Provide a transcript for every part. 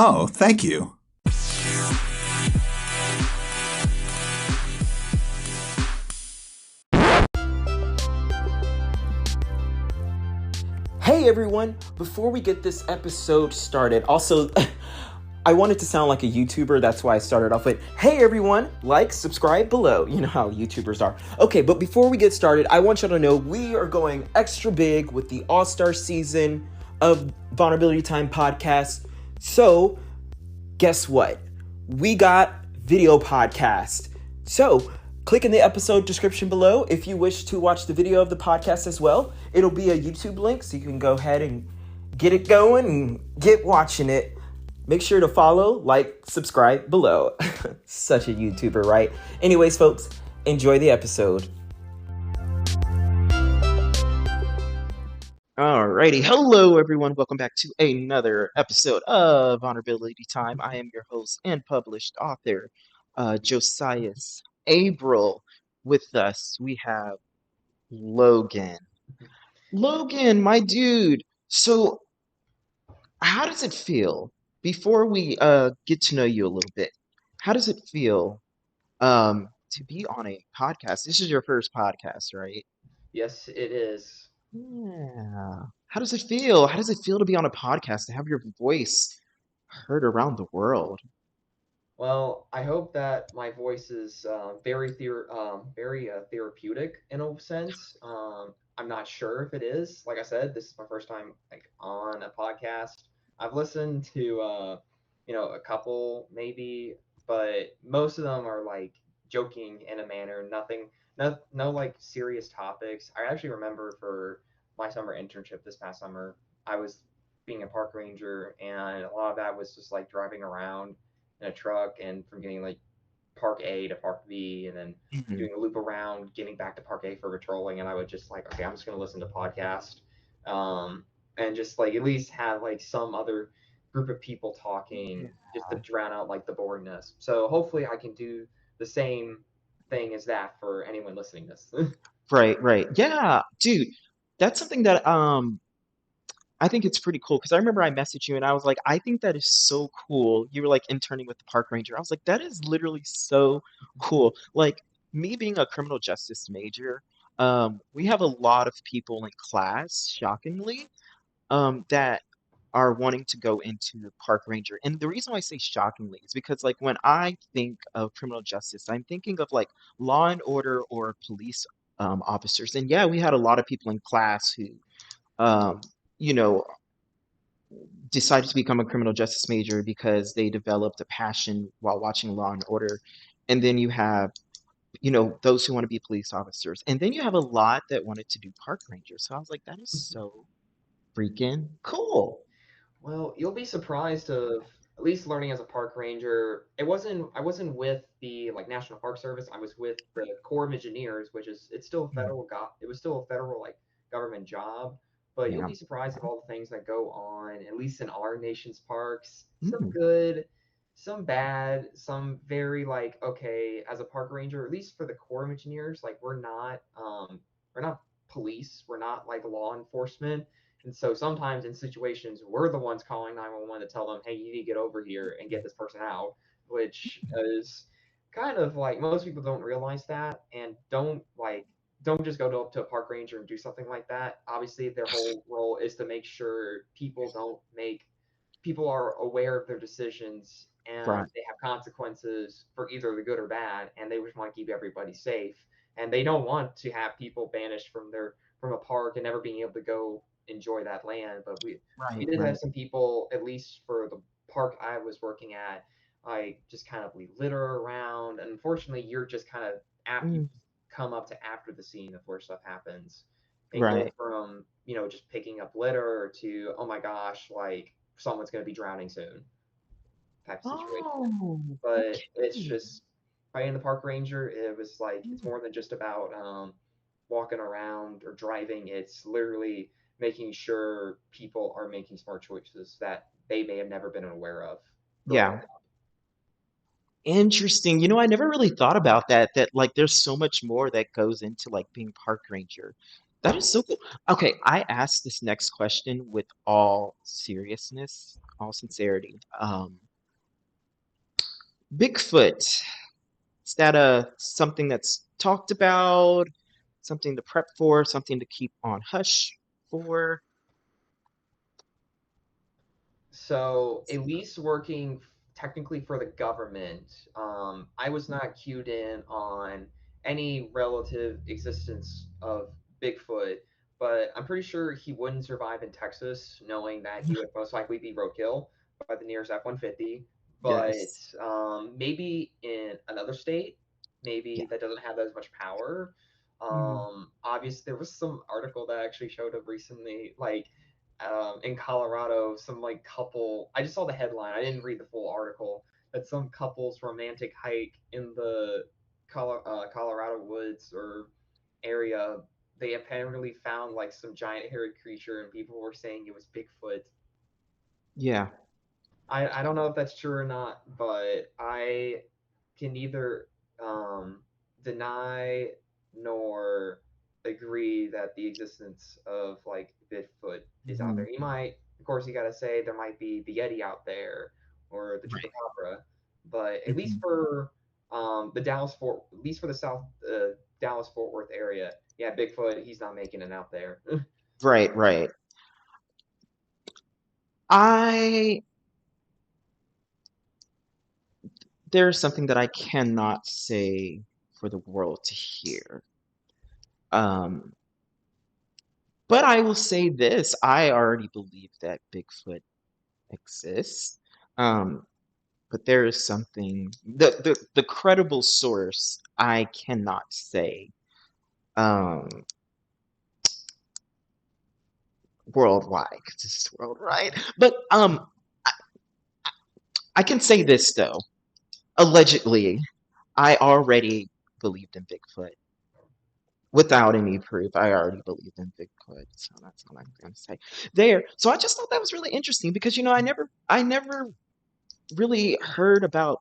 Oh, thank you. Hey everyone! Before we get this episode started, also, I wanted to sound like a YouTuber, that's why I started off with, hey everyone, like, subscribe below. You know how YouTubers are. Okay, but before we get started, I want y'all to know we are going extra big with the All-Star season of Vulnerability Time podcast. So, guess what? We got video podcast. So, click in the episode description below if you wish to watch the video of the podcast as well. It'll be a YouTube link, so you can go ahead and get it going and get watching it. Make sure to follow, like, subscribe below. Such a YouTuber, right? Anyways, folks, enjoy the episode. Alrighty, hello everyone. Welcome back to another episode of Vulnerability Time. I am your host and published author, Josias Abril. With us, we have Logan. Logan, my dude. So, how does it feel before we get to know you a little bit? How does it feel to be on a podcast? This is your first podcast, right? Yes, it is. Yeah. How does it feel? How does it feel to be on a podcast, to have your voice heard around the world? Well, I hope that my voice is very therapeutic in a sense. I'm not sure if it is. Like I said, this is my first time like on a podcast. I've listened to a couple maybe, but most of them are like joking in a manner. Nothing, no like serious topics. I actually remember for my summer internship this past summer, I was being a park ranger, and a lot of that was just like driving around in a truck and from getting like Park A to Park B and then Mhm. doing a loop around, getting back to Park A for patrolling. And I would just like, okay, I'm just gonna listen to podcast, um, and just like at least have like some other group of people talking Yeah. just to drown out like the boringness. So hopefully I can do the same thing as that for anyone listening to this. Right, right. Yeah, dude, that's something that I think it's pretty cool because I remember I messaged you and I was like, I think that is so cool. You were like interning with the park ranger. I was like, that is literally so cool. Like me being a criminal justice major, we have a lot of people in class, shockingly, that are wanting to go into park ranger. And the reason why I say shockingly is because like when I think of criminal justice, I'm thinking of like law and order or police officers. And yeah, we had a lot of people in class who um, you know, decided to become a criminal justice major because they developed a passion while watching Law and Order. And then you have, those who want to be police officers. And then you have a lot that wanted to do park rangers. So I was like, that is so freaking cool. Well, you'll be surprised of at least learning as a park ranger. I wasn't with the like National Park Service. I was with the Corps of Engineers, which is it's still a Mm. it was still a federal like government job. But you'll Yeah. be surprised at all the things that go on, at least in our nation's parks. Some Mm. good, some bad, some very like okay, as a park ranger, at least for the Corps of Engineers, like we're not police, we're not like law enforcement, and so sometimes in situations, we're the ones calling 911 to tell them, hey, you need to get over here and get this person out, which is kind of like most people don't realize that and don't just go up to a park ranger and do something like that. Obviously, their whole role is to make sure people are aware of their decisions and Right. they have consequences for either the good or bad, and they just want to keep everybody safe. And they don't want to have people banished from a park and never being able to go enjoy that land. But we Right. did have Right. some people, at least for the park I was working at, like just kind of leave litter around. And unfortunately, you're just kind of you Mm. come up to after the scene of where stuff happens, and go Right. from just picking up litter to oh my gosh, like someone's going to be drowning soon type of situation. Oh, But it's okay. just playing the park ranger. It was like it's Mm. more than just about walking around or driving. It's literally making sure people are making smart choices that they may have never been aware of growing Yeah. Interesting. I never really thought about that like there's so much more that goes into like being park ranger. That is so cool. Okay, I asked this next question with all seriousness. all sincerity. Bigfoot, is that something that's talked about, something to prep for, something to keep on hush for? So at least working technically for the government, I was Mm, not cued in on any relative existence of Bigfoot, but I'm pretty sure he wouldn't survive in Texas, knowing that he would most likely be roadkill by the nearest F-150. But yes. maybe in another state, maybe Yeah. that doesn't have as much power. Mm, Obviously, there was some article that actually showed up recently, like in Colorado, some like couple. I just saw the headline. I didn't read the full article. That some couple's romantic hike in the Colorado woods or area. They apparently found like some giant hairy creature, and people were saying it was Bigfoot. yeah. I don't know if that's true or not, but I can neither um, deny nor agree that the existence of like Bigfoot is out Hmm. there. You might, of course, you got to say there might be the Yeti out there or the Right. Chupacabra, but at least Hmm. for the Dallas Fort, at least for the South Dallas Fort Worth area, yeah, Bigfoot, he's not making it out there. Right, right. I There's something that I cannot say for the world to hear. Um, but I will say this, I already believe that Bigfoot exists. Um, but there is something the credible source I cannot say um worldwide because this is worldwide. But I can say this though. Allegedly, I already believed in Bigfoot. Without any proof, I already believed in Bigfoot, so that's all I'm gonna say there. So I just thought that was really interesting because I never really heard about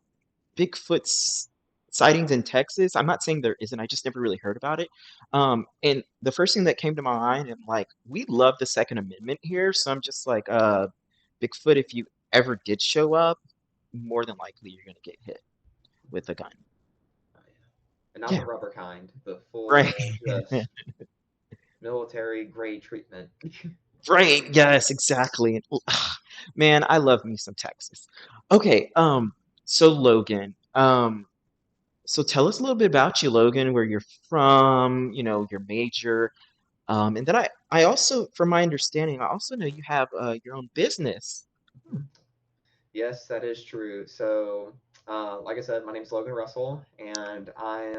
Bigfoot's sightings in Texas. I'm not saying there isn't. I just never really heard about it. And the first thing that came to my mind, and like, we love the Second Amendment here, so I'm just like, Bigfoot, if you ever did show up, more than likely you're gonna get hit with a gun. And not the Yeah, rubber kind, the full right. just military grade treatment. Right, yes, exactly. And, man, I love me some Texas. Okay, so Logan, so tell us a little bit about you, Logan, where you're from, your major. And then I also, from my understanding, I also know you have your own business. Hmm. Yes, that is true. So, like I said, my name is Logan Russell, and I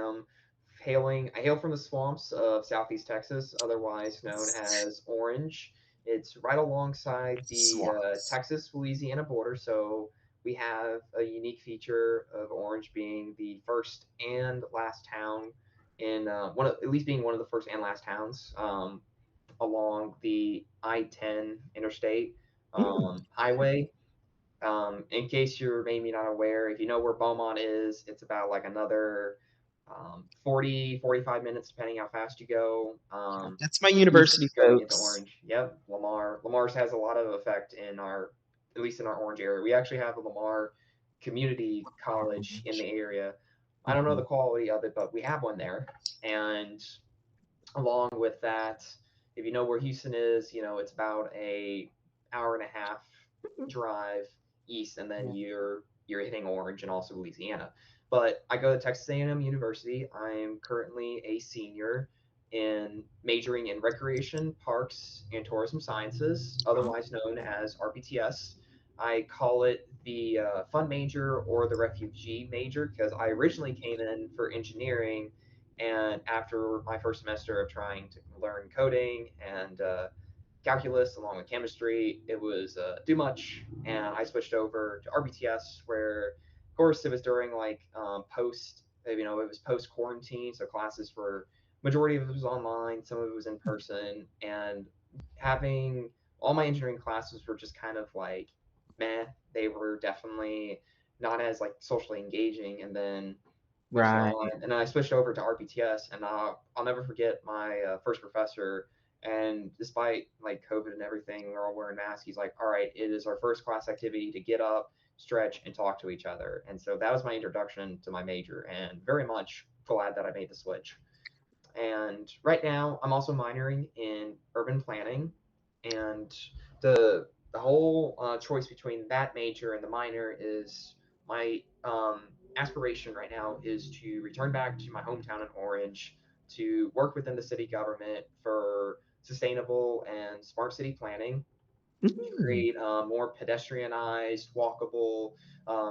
hail from the swamps of Southeast Texas, otherwise known as Orange. It's right alongside the Swamps. Texas-Louisiana border, so we have a unique feature of Orange being the first and last town in at least being one of the first and last towns along the I-10 interstate Mm, okay. highway. In case you're maybe not aware, if you know where Beaumont is, it's about like another 40, 45 minutes, depending how fast you go. Yeah, that's my East university, going into folks. Orange. Yep, Lamar. Lamar's has a lot of effect in at least in our Orange area. We actually have a Lamar Community College in College. the area. I don't know Hmm. the quality of it, but we have one there. And along with that, if you know where Houston is, it's about a hour and a half drive east, and then Yeah. you're hitting Orange and also Louisiana. But I go to Texas A&M University. I'm currently a senior in majoring in recreation, parks, and tourism sciences, Oh, otherwise known as RPTS. I call it the fun major or the refugee major because I originally came in for engineering, and after my first semester of trying to learn coding and calculus along with chemistry, it was too much, and I switched over to RBTS, where, of course, it was during like it was post quarantine, so classes were majority of it was online, some of it was in person, and having all my engineering classes were just kind of like meh. They were definitely not as like socially engaging, and then switched right. on, and then I switched over to RPTS, and I'll never forget my first professor. And despite like COVID and everything, we're all wearing masks. He's like, all right, it is our first class activity to get up, stretch, and talk to each other. And so that was my introduction to my major, and very much glad that I made the switch. And right now, I'm also minoring in urban planning, and the whole choice between that major and the minor is my aspiration right now is to return back to my hometown in Orange to work within the city government for sustainable and smart city planning to Mm, create more pedestrianized, walkable,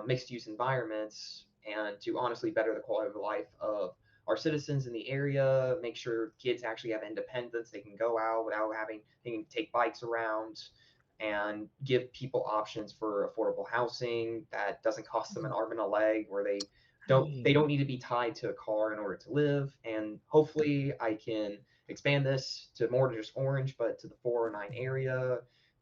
mixed use environments, and to honestly better the quality of life of our citizens in the area, make sure kids actually have independence, they can go out without having, they can take bikes around, and give people options for affordable housing that doesn't cost them an arm and a leg, where they right. don't need to be tied to a car in order to live. And hopefully I can expand this to more than just Orange, but to the 409 area,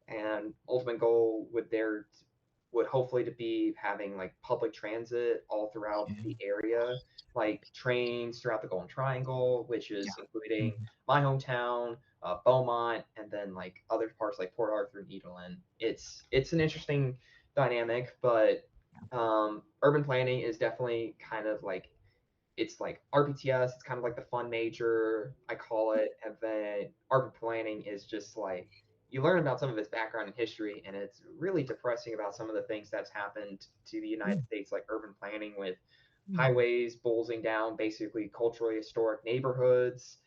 and ultimate goal would hopefully to be having like public transit all throughout Yeah. the area, like trains throughout the Golden Triangle, which Yeah. is including Mhm. my hometown, Beaumont, and then like other parts like Port Arthur and Nederland. It's an interesting dynamic, but urban planning is definitely kind of like, it's like RPTS. It's kind of like the fun major, I call it, and then urban planning is just like you learn about some of its background and history, and it's really depressing about some of the things that's happened to the United Mm, States, like urban planning with mm, highways bulging down basically culturally historic neighborhoods.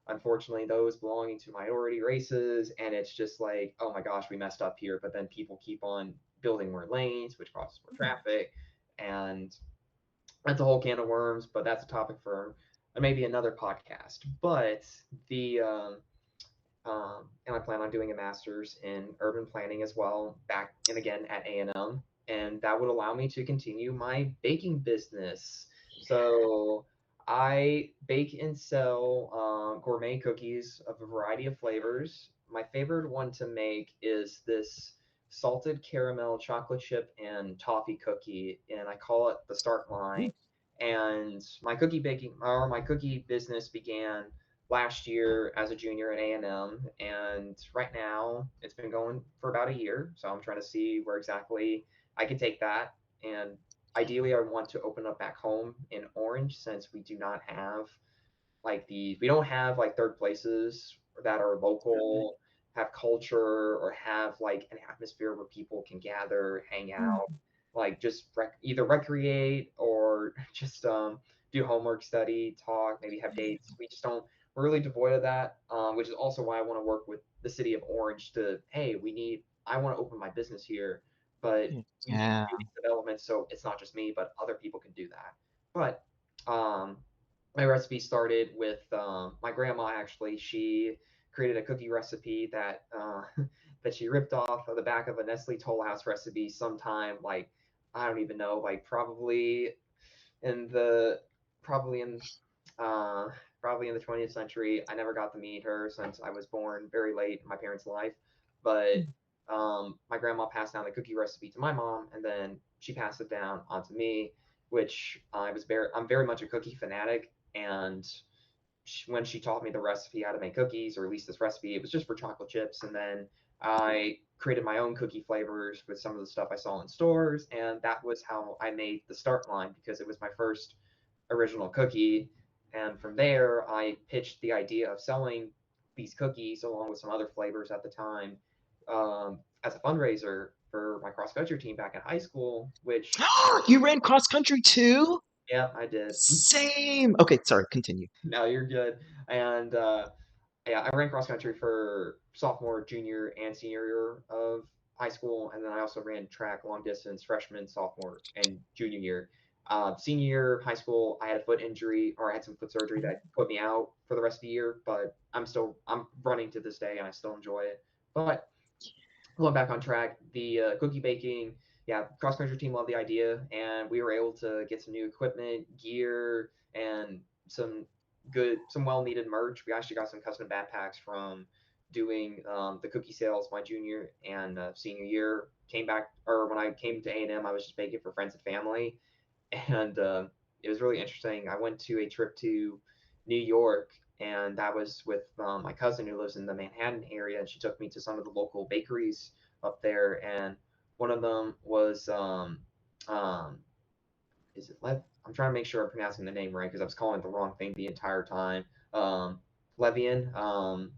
Unfortunately, those belonging to minority races, and it's just like, oh my gosh, we messed up here. But then people keep on building more lanes, which causes more mm. traffic, and that's a whole can of worms, but that's a topic for maybe another podcast. But the and I plan on doing a master's in urban planning as well, back and again at A&M, and that would allow me to continue my baking business. So I bake and sell gourmet cookies of a variety of flavors. My favorite one to make is this salted caramel chocolate chip and toffee cookie, and I call it the start line. Ooh, And my cookie business began last year as a junior at A&M, and right now it's been going for about a year. So I'm trying to see where exactly I can take that. And ideally, I want to open up back home in Orange, since we don't have like third places that are right. local, have culture, or have like an atmosphere where people can gather, hang out, Mm, like just either recreate or just do homework, study, talk, maybe have dates. We just don't. We're really devoid of that, which is also why I want to work with the city of Orange to, hey, I want to open my business here, but yeah. we need Yeah. to do these developments so it's not just me, but other people can do that. But um, my recipe started with my grandma. Actually, she created a cookie recipe that that she ripped off of the back of a Nestle Toll House recipe sometime, like I don't even know, like in the probably in uh, probably in the 20th century. I never got to meet her since I was born very late in my parents' life, but Mm, my grandma passed down the cookie recipe to my mom, and then she passed it down onto me, which I'm very much a cookie fanatic, and when she taught me the recipe how to make cookies, or at least this recipe, it was just for chocolate chips, and then I created my own cookie flavors with some of the stuff I saw in stores, and that was how I made the start line, because it was my first original cookie. And from there, I pitched the idea of selling these cookies along with some other flavors at the time, as a fundraiser for my cross country team back in high school. Which, You ran cross country too? yeah, I did. Same. Okay, sorry, continue. No, you're good. And yeah, I ran cross country for sophomore, junior, and senior year of high school, and then I also ran track long distance freshman, sophomore, and junior year. Senior year of high school, I had a foot injury, or I had some foot surgery that put me out for the rest of the year. But I'm running to this day, and I still enjoy it. But going back on track, the cookie baking, yeah, cross country team loved the idea, and we were able to get some new equipment, gear, and some well needed merch. We actually got some custom backpacks from doing the cookie sales my junior and senior year. Came back, or when I came to A&M, I was just baking for friends and family, and it was really interesting. I went to a trip to New York and that was with my cousin who lives in the Manhattan area, and she took me to some of the local bakeries up there, and one of them was um, is it Lev? I'm trying to make sure I'm pronouncing the name right because I was calling it the wrong thing the entire time. Levian.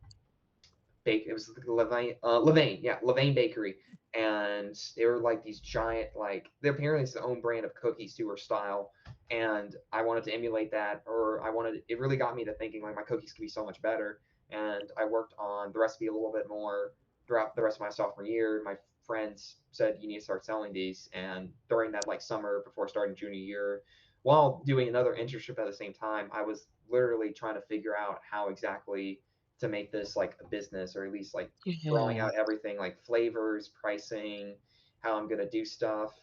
It was Levain, yeah, Levain Bakery, and they were like these giant, like their apparently it's their own brand of cookies to her style, and I wanted to emulate that, or I wanted it really got me to thinking like my cookies could be so much better, and I worked on the recipe a little bit more throughout the rest of my sophomore year. My friends said you need to start selling these, and during that like summer before starting junior year, while doing another internship at the same time, I was literally trying to figure out how exactly to make this like a business, or at least like drawing Yeah. out everything like flavors, pricing, how I'm gonna do stuff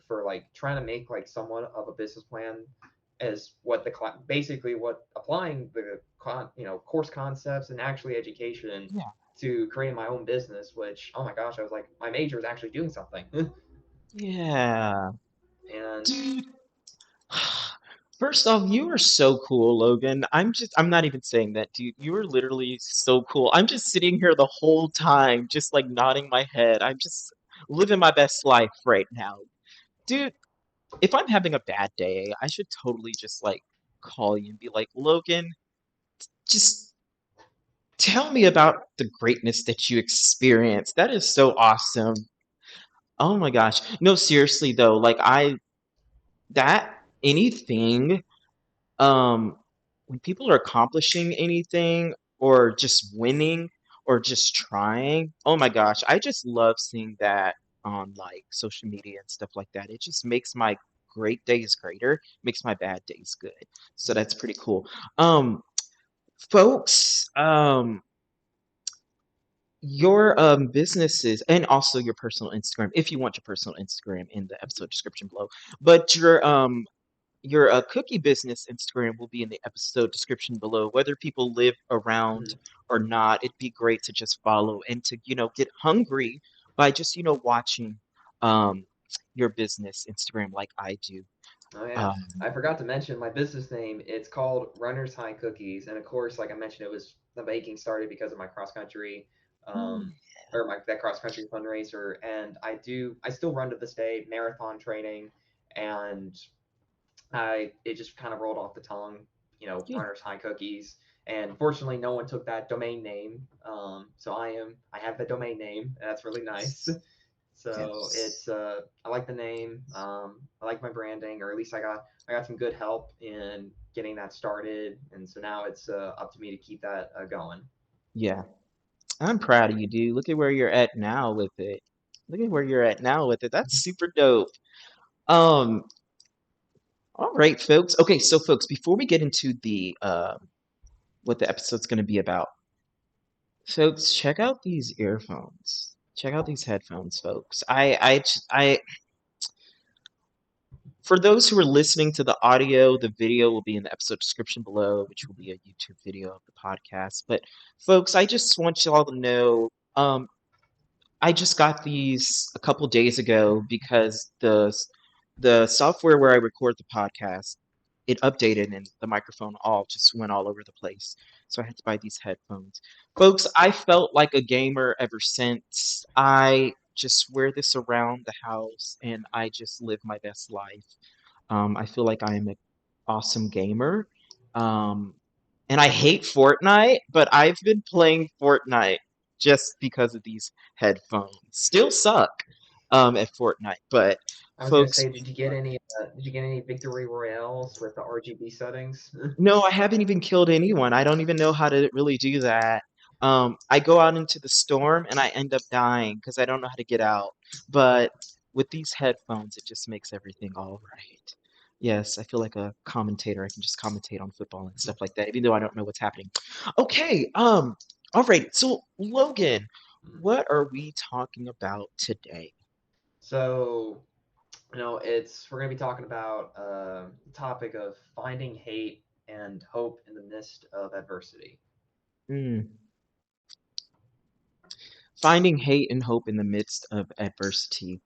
for like trying to make like somewhat of a business plan as what basically what applying the course concepts and actually education Yeah. to create my own business. Which oh my gosh, I was like my major is actually doing something, Yeah. and Dude, first off, you are so cool, Logan. I'm not even saying that, dude. You are literally so cool. I'm just sitting here the whole time, just like nodding my head. I'm just living my best life right now. Dude, if I'm having a bad day, I should totally just like call you and be like, Logan, just tell me about the greatness that you experienced. That is so awesome. Oh my gosh. No, seriously though, that anything um when people are accomplishing anything or just winning or just trying, oh my gosh, I just love seeing that on like social media and stuff like that. It just makes my great days greater, makes my bad days good. So that's pretty cool. Um folks, your businesses and also your personal Instagram, if you want your personal Instagram in the episode description below. But your cookie business Instagram will be in the episode description below. Whether people live around or not, it'd be great to just follow and to, get hungry by just, watching um, your business Instagram like I do. oh yeah, Um, I forgot to mention my business name. It's called Runner's High Cookies, and of course, like I mentioned, it was the baking started because of my cross country, um, or my that cross country fundraiser. And I still run to this day marathon training, and I it just kind of rolled off the tongue, yeah, Runner's High Cookies. And fortunately, no one took that domain name, so I have the domain name, and that's really nice. yes, So yes. it's I like the name. I like my branding, or at least I got some good help in getting that started, and so now it's up to me to keep that going. Yeah, I'm proud of you, dude. Look at where you're at now with it. Look at where you're at now with it. That's super dope. Um, all right, folks. Okay, so folks, before we get into the what the episode's going to be about, folks, check out these earphones. Check out these headphones, folks. For those who are listening to the audio, the video will be in the episode description below, which will be a YouTube video of the podcast. But, folks, I just want you all to know, I just got these a couple days ago because the software where I record the podcast, it updated and the microphone all just went all over the place. So I had to buy these headphones. Folks, I felt like a gamer ever since. I just wear this around the house and I just live my best life. I feel like I am an awesome gamer. Um, and I hate Fortnite, but I've been playing Fortnite just because of these headphones. Still suck at Fortnite, but I was gonna folks, say, did you get any victory royales with the RGB settings? no, I haven't even killed anyone. I don't even know how to really do that. I go out into the storm and I end up dying because I don't know how to get out. But with these headphones, it just makes everything all right. Yes, I feel like a commentator. I can just commentate on football and stuff like that, even though I don't know what's happening. Okay, all right. So Logan, what are we talking about today? So it's we're gonna be talking about the topic of finding hate and hope in the midst of adversity. Hmm. Finding hate and hope in the midst of adversity.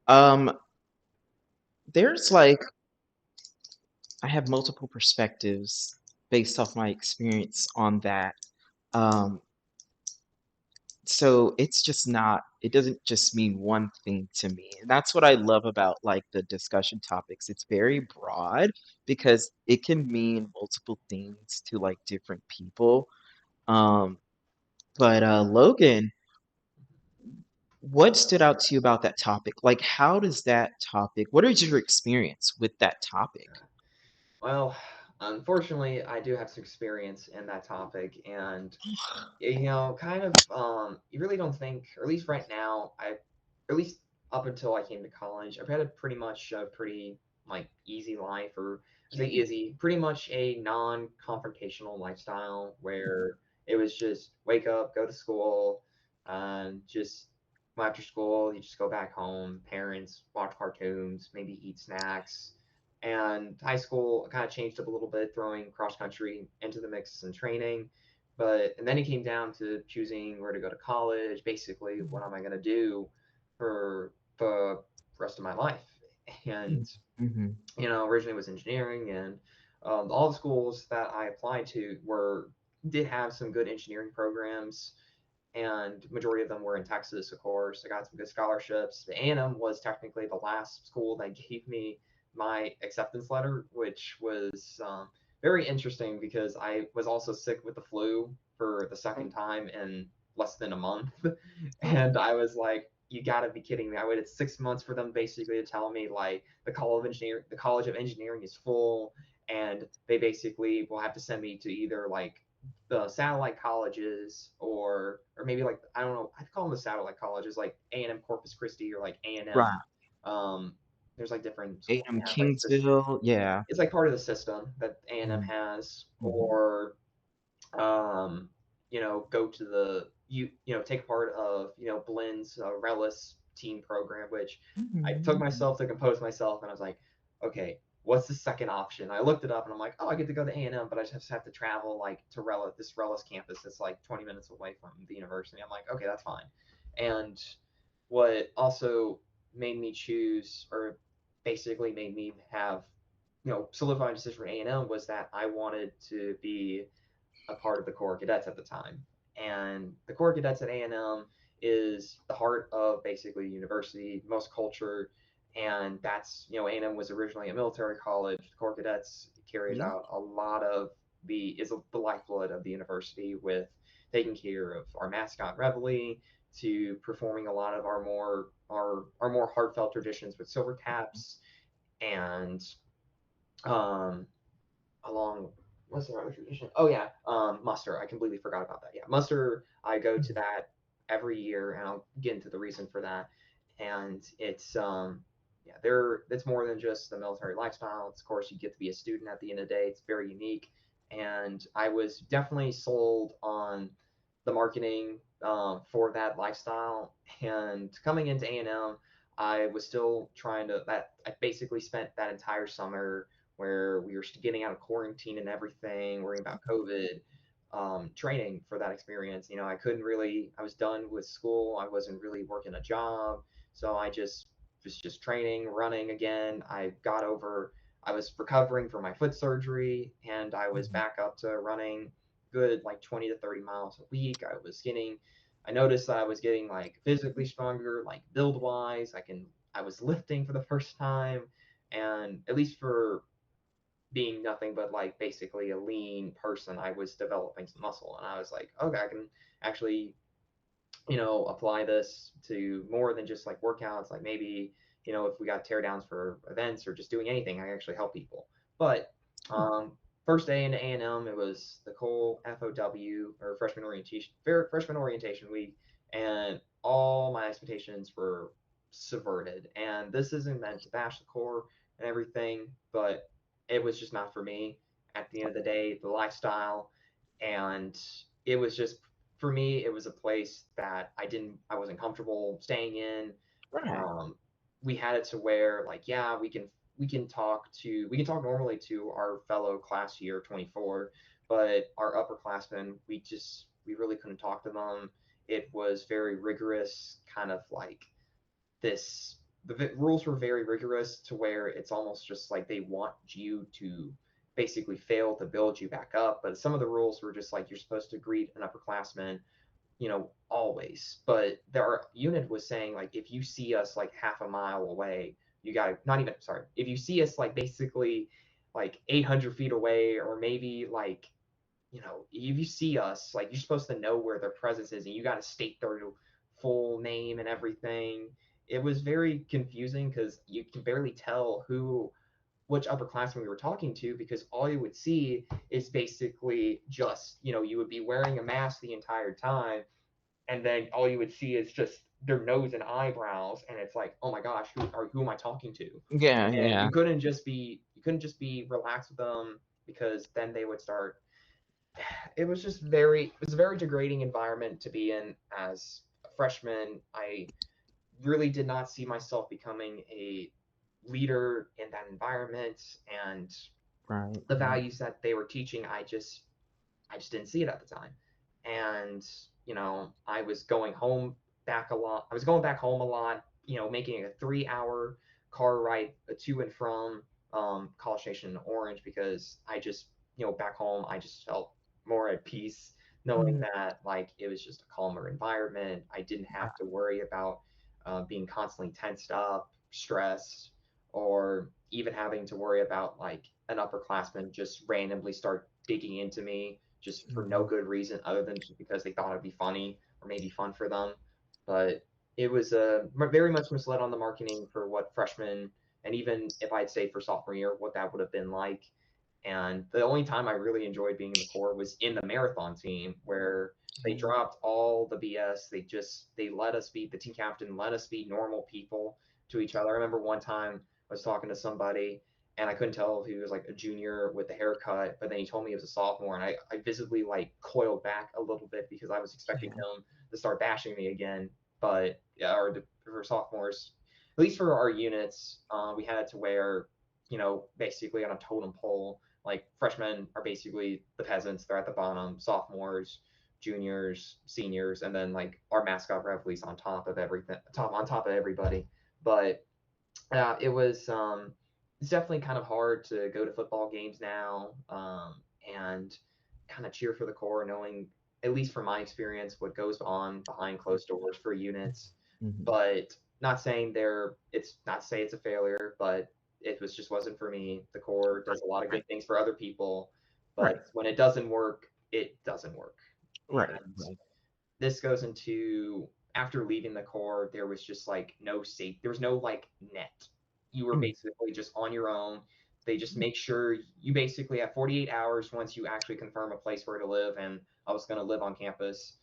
Um, there's like I have multiple perspectives based off my experience on that. Um, so it's just not, it doesn't just mean one thing to me. And that's what I love about like the discussion topics. It's very broad because it can mean multiple things to like different people. Um, but Logan, what stood out to you about that topic? Like, how does that topic, what is your experience with that topic? Well, unfortunately, I do have some experience in that topic, and kind of, you really don't think, or at least right now, at least up until I came to college, I've had a pretty much a pretty like easy life, or I say easy, pretty much a non-confrontational lifestyle where it was just wake up, go to school, and just after school, you just go back home, parents, watch cartoons, maybe eat snacks. And high school kind of changed up a little bit, throwing cross country into the mix and training. And then it came down to choosing where to go to college. Basically, what am I going to do for the rest of my life? And Mm-hmm. originally it was engineering, and all the schools that I applied to were did have some good engineering programs, and majority of them were in Texas, of course. I got some good scholarships. The A&M was technically the last school that gave me my acceptance letter, which was very interesting because I was also sick with the flu for the second time in less than a month, and I was like, "You got to be kidding me!" I waited 6 months for them basically to tell me like the College of Engineering is full, and they basically will have to send me to either like the satellite colleges, or maybe like I don't know, I'd call them the satellite colleges, like A&M Corpus Christi, or like A&M. Right. Um, there's like different schools A.M. that have like this. Kingsville, yeah. It's like part of the system that A&M Mm-hmm. has, Mm-hmm. or go to take part of Blend's Relis team program, which I took Mm-hmm. myself to compose myself, and I was like, okay, what's the second option? I looked it up, and I'm like, oh, I get to go to A&M, but I just have to travel like to this Relis campus that's like 20 minutes away from the university. I'm like, okay, that's fine. And what also made me choose, or basically made me have solidified a decision for A&M, was that I wanted to be a part of the Corps Cadets at the time. And the Corps Cadets at A&M is the heart of basically the university, most culture, and that's A&M was originally a military college. The Corps Cadets carries Yeah. out a lot of the lifeblood of the university, with taking care of our mascot Reveille, to performing a lot of our more heartfelt traditions with silver caps, and um, along what's the other tradition? Oh yeah, muster. I completely forgot about that. Yeah, muster. I go to that every year, and I'll get into the reason for that. And yeah, it's more than just the military lifestyle. It's, of course, you get to be a student at the end of the day. It's very unique, and I was definitely sold on the marketing for that lifestyle. And coming into A&M, I was still trying to that. I basically spent that entire summer where we were getting out of quarantine and everything, worrying about COVID, training for that experience. I couldn't really, I was done with school. I wasn't really working a job. So I just was just training, running again. I was recovering from my foot surgery, and I was Mm-hmm. back up to running good like 20 to 30 miles a week. I noticed that I was getting like physically stronger, like build wise. I was lifting for the first time, and at least for being nothing but like basically a lean person, I was developing some muscle, and I was like, okay, I can actually, apply this to more than just like workouts. Like maybe, if we got teardowns for events or just doing anything, I actually help people. But first day into A&M, it was the Cole FOW, or freshman orientation week, and all my expectations were subverted. And this isn't meant to bash the core and everything, but it was just not for me. At the end of the day, the lifestyle, and it was just, for me, it was a place that I wasn't comfortable staying in. Right. Um, we had it to where like, yeah, we can talk normally to our fellow class year 24, but our upperclassmen, we really couldn't talk to them. It was very rigorous, kind of like rules were very rigorous, to where it's almost just like they want you to basically fail to build you back up. But some of the rules were just like you're supposed to greet an upperclassman, always. But our unit was saying like if you see us like half a mile away, you got to not even sorry. If you see us like basically like 800 feet away, or maybe like if you see us, like you're supposed to know where their presence is, and you got to state their full name and everything. It was very confusing because you can barely tell which upperclassmen we were talking to because all you would see is basically just you would be wearing a mask the entire time, and then all you would see is just their nose and eyebrows, and it's like, oh my gosh, who am I talking to? Yeah, And yeah. you couldn't just be relaxed with them because then they would start. It was a very degrading environment to be in as a freshman. I really did not see myself becoming a leader in that environment, and Right, the right. values that they were teaching, I just didn't see it at the time. And, I was going home back a lot. I was going back home a lot, making a 3 hour car ride to and from College Station in Orange because back home, I just felt more at peace knowing Mm, that, like, it was just a calmer environment. I didn't right. have to worry about being constantly tensed up, stressed, or even having to worry about, like, an upperclassman just randomly start digging into me just for no Mhm. good reason other than just because they thought it'd be funny or maybe fun for them. But it was very much misled on the marketing for what freshmen, and even if I'd say for sophomore year, what that would have been like. And the only time I really enjoyed being in the Corps was in the marathon team where they Mhm. dropped all the BS. They let us be the team captain, let us be normal people to each other. I remember one time I was talking to somebody and I couldn't tell if he was like a junior with the haircut, but then he told me he was a sophomore, and I visibly like coiled back a little bit because I was expecting Yeah. him to start bashing me again. But yeah, for sophomores, at least for our units, we had to wear, basically on a totem pole. Like freshmen are basically the peasants; they're at the bottom. Sophomores, juniors, seniors, and then like our mascot Revelie's on top of everything, on top of everybody. But it's definitely kind of hard to go to football games now, and kind of cheer for the core, knowing, at least from my experience, what goes on behind closed doors for units. Mhm. But not saying it's not to say it's a failure, but just wasn't for me. The core does a lot of Right, good things for other people, right, but when it doesn't work, it doesn't work. right, And right. this goes into, after leaving the core, there was just like no safe, there was no like net. You were Mm, basically just on your own. They just make sure you basically have 48 hours once you actually confirm a place where to live. And I was going to live on campus.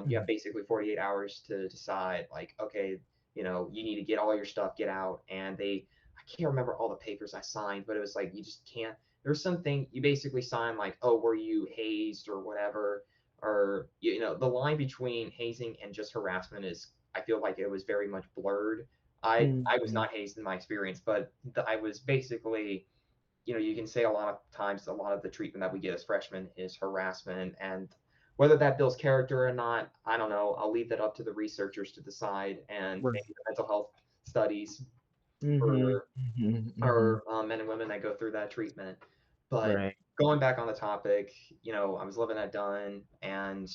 You have mhm, basically 48 hours to decide, like, okay, you need to get all your stuff, get out. And I can't remember all the papers I signed, but it was like, you just can't. There's something you basically sign, like, oh, were you hazed or whatever, or the line between hazing and just harassment is, I feel like it was very much blurred. I was mhm. not hazed in my experience, but I was basically, you can say a lot of times a lot of the treatment that we get as freshmen is harassment, and whether that builds character or not, I don't know. I'll leave that up to the researchers to decide, and Right. maybe the mental health studies Mhm, for mhm, mhm. or men and women that go through that treatment. But Right. going back on the topic, I was living at Dunn, and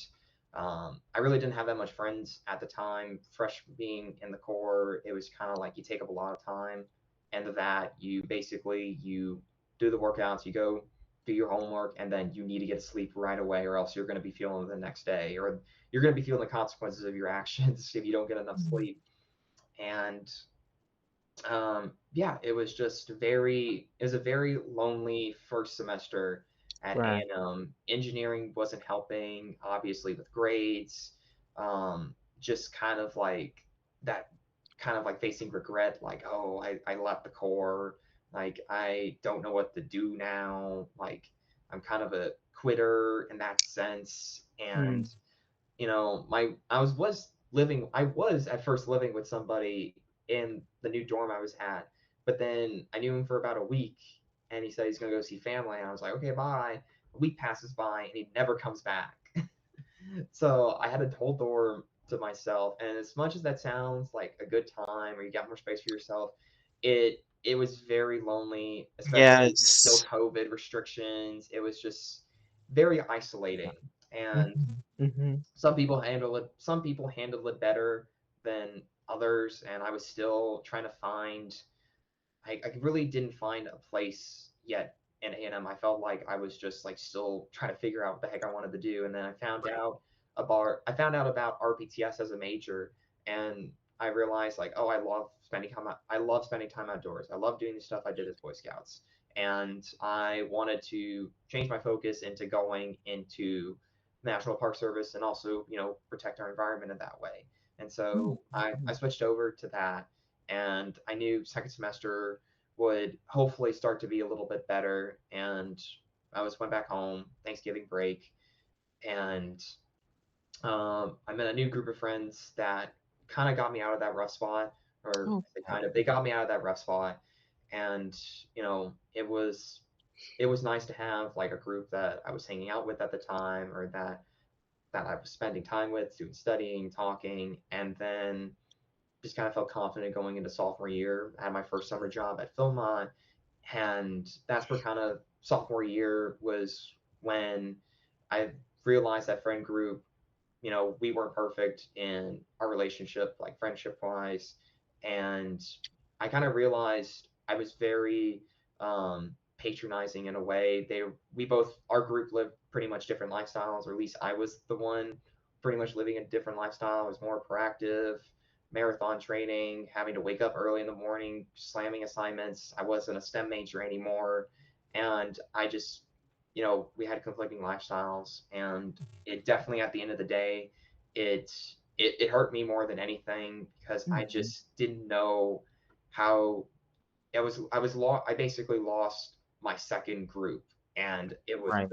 I really didn't have that much friends at the time. Fresh being in the core, it was kind of like you take up a lot of time, and that you do the workouts, you go do your homework, and then you need to get sleep right away, or else you're going to be feeling it the next day, or you're going to be feeling the consequences of your actions if you don't get enough Mm, sleep. And yeah, it was a very lonely first semester at right. A&M. Engineering wasn't helping, obviously, with grades. Just kind of like that, kind of like facing regret, like, oh, I left the core. Like, I don't know what to do now. Like, I'm kind of a quitter in that sense. And Mm, my I was at first living with somebody in the new dorm I was at, but then I knew him for about a week, and he said he's gonna go see family, and I was like, okay, bye. A week passes by, and he never comes back. So I had a whole dorm to myself, and as much as that sounds like a good time, or you got more space for yourself, it it was very lonely, especially still Yes. COVID restrictions. It was just very isolating, and Mhm, mhm. some people handle it better than others, and I was still trying to find I really didn't find a place yet in A&M. I felt like I was just like still trying to figure out what the heck I wanted to do, and then Right. I found out about RPTS as a major, and I realized like, oh, I love spending time outdoors. I love doing the stuff I did as Boy Scouts, and I wanted to change my focus into going into National Park Service and also protect our environment in that way. And Mm, so I mhm, switched over to that, and I knew second semester would hopefully start to be a little bit better. And went back home, Thanksgiving break, and I met a new group of friends that kind of got me out of that rough spot, or okay. they got me out of that rough spot, and it was nice to have like a group that I was hanging out with at the time, or that I was spending time with, doing studying, talking, and then just kind of felt confident going into sophomore year. I had my first summer job at Philmont, and that's where kind of sophomore year was when I realized that friend group, we weren't perfect in our relationship, like friendship wise, and I kind of realized I was very patronizing in a way. We both our group lived pretty much different lifestyles, or at least I was the one pretty much living a different lifestyle. I was more proactive, marathon training, having to wake up early in the morning, slamming assignments. I wasn't a STEM major anymore, and I just we had conflicting lifestyles, and it definitely at the end of the day, it it hurt me more than anything because I Mhm. just didn't know how I basically lost my second group, and Right.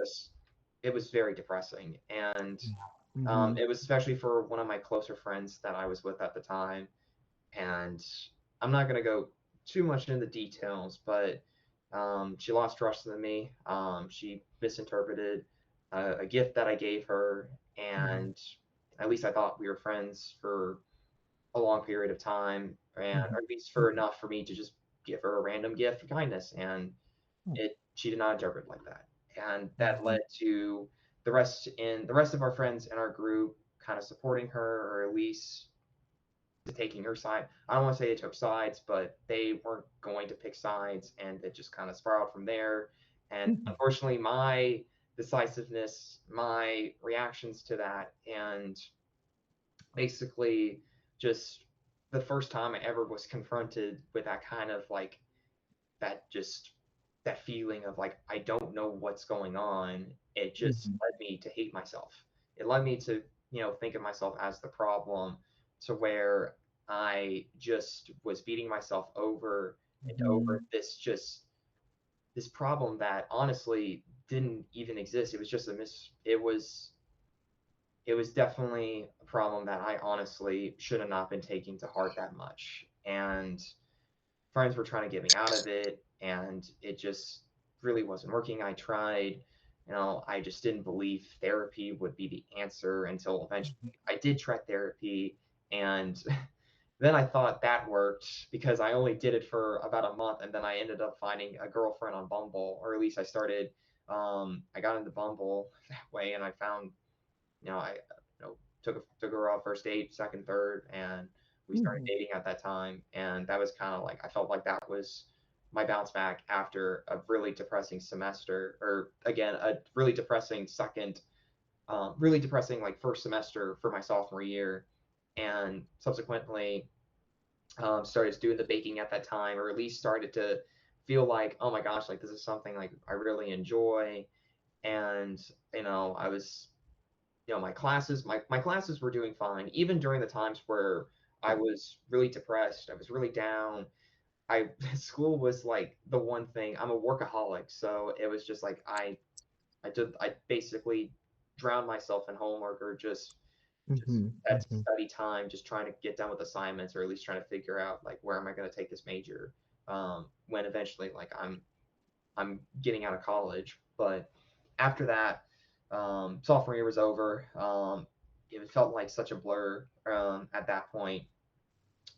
it was very depressing, and Yeah. Mhm, it was especially for one of my closer friends that I was with at the time, and I'm not gonna go too much into the details, but she lost trust in me. She misinterpreted a gift that I gave her, mhm, and at least I thought we were friends for a long period of time, and mhm, or at least for mhm. enough for me to just give her a random gift of kindness, and Mm, it she did not interpret like that, and that mhm, led to the rest of our friends in our group kind of supporting her, or at least taking her side. I don't want to say they took sides, but they weren't going to pick sides, and it just kind of spiraled from there. And mhm, unfortunately, my decisiveness, my reactions to that, and basically just the first time I ever was confronted with that kind of like that just that feeling of like I don't know what's going on, it just mhm, led me to hate myself. It led me to, think of myself as the problem, to where I just was beating myself over and over mhm, this problem that honestly didn't even exist. It was just a mis it was definitely a problem that I honestly should have not been taking to heart that much. And friends were trying to get me out of it, and it just really wasn't working. I tried, I just didn't believe therapy would be the answer until eventually mhm, I did try therapy, and then I thought that worked because I only did it for about a month, and then I ended up finding a girlfriend on Bumble, or at least I started. I got into Bumble that way, and I found I took her out first date, second, third, and we started mhm, dating at that time. And that was kind of like I felt like that was my bounce back after a really depressing semester, or again a really depressing like first semester for my sophomore year, and subsequently started doing the baking at that time, or at least started to feel like, oh my gosh, like this is something like I really enjoy. And I was my classes were doing fine even during the times where I was really depressed, I was really down. I School was like the one thing. I'm a workaholic, so it was just like I basically drowned myself in homework, or just mhm, that mhm, study time, just trying to get done with assignments, or at least trying to figure out like where am I going to take this major, when eventually like I'm getting out of college. But after that, sophomore year was over. It felt like such a blur, at that point,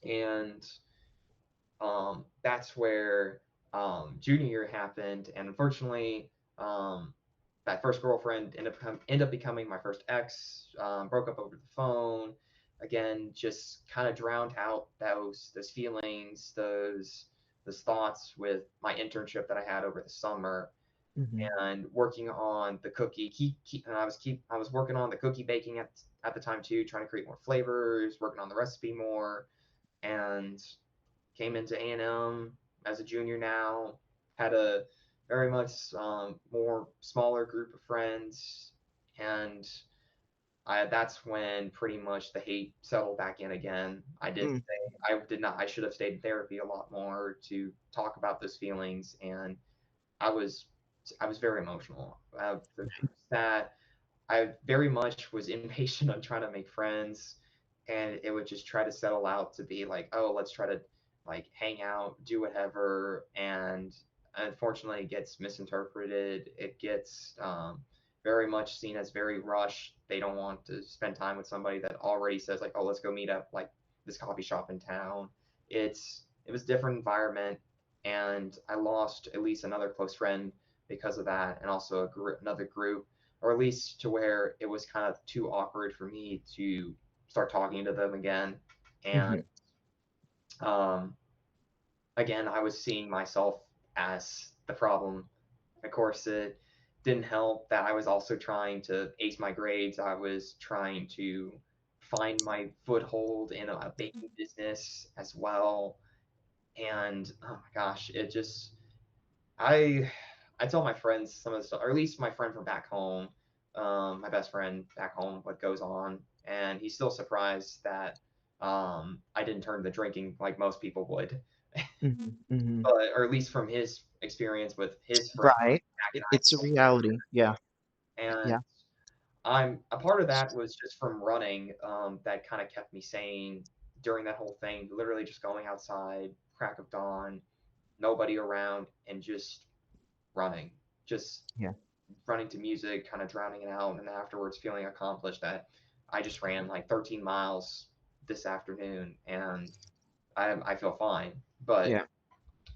and that's where junior year happened, and unfortunately, that first girlfriend ended up becoming my first ex. Broke up over the phone. Again, just kind of drowned out those feelings, those thoughts with my internship that I had over the summer Hmm. and working on the cookie. And I was working on the cookie baking at the time too, trying to create more flavors, working on the recipe more, and came into A&M as a junior now, had a very much more smaller group of friends, and that's when pretty much the hate settled back in again. I did not, I should have stayed in therapy a lot more to talk about those feelings, and I was, I was very emotional. That I very much was impatient on trying to make friends, and it would just try to settle out to be like, oh, let's try to like hang out, do whatever, and unfortunately, it gets misinterpreted. It gets very much seen as very rushed. They don't want to spend time with somebody that already says like, oh, let's go meet up like this coffee shop in town. It was a different environment, and I lost at least another close friend because of that, and also another group, or at least to where it was kind of too awkward for me to start talking to them again. And Hmm. um, again, I was seeing myself as the problem. Of course, it didn't help that I was also trying to ace my grades. I was trying to find my foothold in a baking business as well. And oh my gosh, it just I I tell my friends some of the stuff, or at least my friend from back home, my best friend back home, what goes on, and he's still surprised that I didn't turn to drinking like most people would, Hmm. Hmm. but or at least from his experience with his friends Right. back in high It's a school. reality. Yeah. And Yeah. I'm a part of that was just from running, that kind of kept me sane during that whole thing. Literally just going outside, crack of dawn, nobody around, and just running, just Yeah. running to music, kind of drowning it out, and afterwards feeling accomplished that I just ran like 13 miles this afternoon, and I feel fine. But Yeah.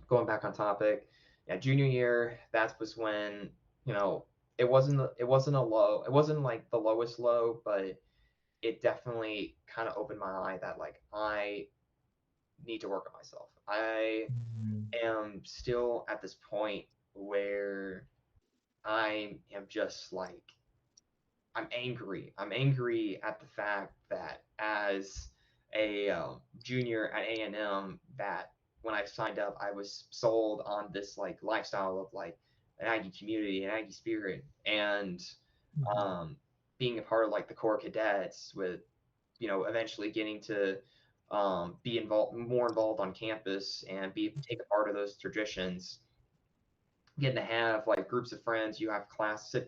going back on topic, yeah, junior year, that was when, you know, it wasn't a low, it wasn't like the lowest low, but it definitely kind of opened my eye that like I need to work on myself. I Mhm. am still at this point where I am just like I'm angry. I'm angry at the fact that as a junior at A&M, that when I signed up, I was sold on this like lifestyle of like an Aggie community, an Aggie spirit, and Mhm. um, being a part of like the core cadets with, you know, eventually getting to be involved, more involved on campus and be take a part of those traditions, getting to have like groups of friends you have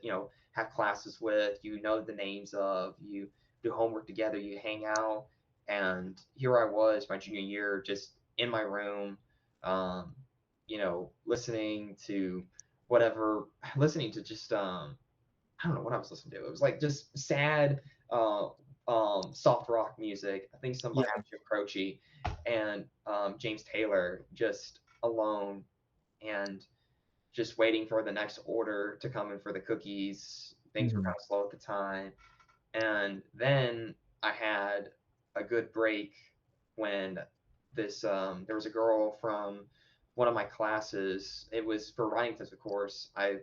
you know, have classes with, you know the names of, you do homework together, you hang out, and here I was my junior year just in my room, um, you know, listening to whatever, listening to just I don't know what I was listening to. It was like just sad, uh, soft rock music. I think some by Yeah. Jim Croce and James Taylor, just alone and just waiting for the next order to come in for the cookies. Things were Mhm. kind of slow at the time. And then I had a good break when there was a girl from one of my classes. It was for writing test, of course. I